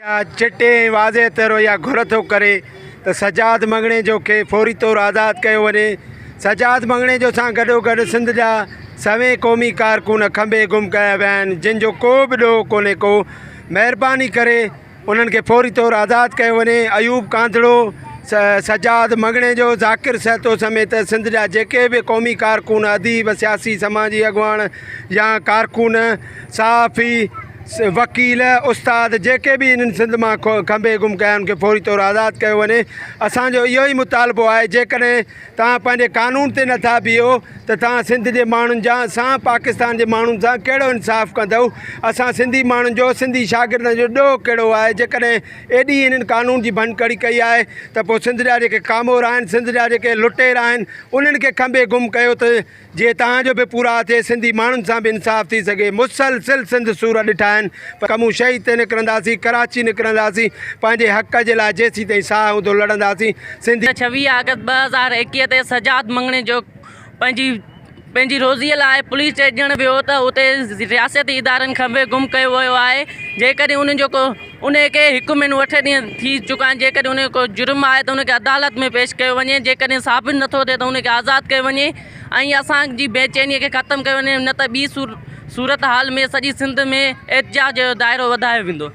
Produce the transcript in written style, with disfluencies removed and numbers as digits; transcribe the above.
या चिटे वाज़े तौर या घुर थो करे त सजाद मंगणे जो के फौरी तौर आज़ाद कयो वञे। सजाद मंगणे जो सां गॾोगॾु सिंध जा सवें क़ौमी कारकुन खंबे गुम कया विया आहिनि, जिन जो को बि ॾोह कोन्हे को। महिरबानी करे उन्हनि खे फौरी तौर आज़ाद कयो वञे। अयूब कांधड़ो, सजाद मंगणे जो, ज़ाकिर सहतो समेत सिंध जा जेके बि क़ौमी कारकुन, अदीब, सियासी समाजी अॻुवान या कारकुन, सहाफ़ी, वकील, उस्ताद जेके भी इन सिंध में खंबे गुम कया उनके फौरी तौर आज़ाद कयो वञे। असांजो इहो ई मुतालबो आहे। जेकॾहिं तव्हां पंहिंजे कानून ते नथा बीहो त तव्हां सिंध जे माण्हुनि जा सां पाकिस्तान जे माण्हुनि सां कहिड़ो इंसाफ़ कंदव। असां सिंधी माण्हुनि जो, सिंधी शागिर्दनि जो ॾोह कहिड़ो आहे। जेकॾहिं एॾी इन्हनि कानून जी भनकड़ी कई आहे त पोइ सिंध जा जेके कामोर आहिनि, सिंध जा जेके लुटेर आहिनि, उन्हनि खे खंबे गुम कयो त जीअं तव्हांजो बि पूरा थिए, सिंधी माण्हुनि सां बि इंसाफ़ थी सघे। मुसलसिल सिंध सूर ॾिठा आहिनि, कमु शहीद ते निकिरंदासीं, कराची निकिरंदासीं, पंहिंजे हक़ जे लाइ जेसीं ताईं साह हूंदो लड़ंदासीं। सिंधी 26 अगस्त 2021 ते सजाद मंगणे जो पंहिंजी रोज़ीअ लाइ पुलिस स्टेशन वियो त उते रियासती इदारनि खंबे गुम कयो वियो आहे। जेकॾहिं उनखे हिकु महीनो 8 ॾींहं थी चुका आहिनि। जेकॾहिं उन को जुर्म आहे त उनखे अदालत में पेश कयो वञे। जेकॾहिं साबित नथो थिए त उनखे आज़ादु कयो वञे ऐं असांजी बेचैनीअ खे ख़तमु कयो वञे, न त ॿी सूरत हाल में सॼी सिंध में एहतिजाज जो दाइरो वधायो वेंदो।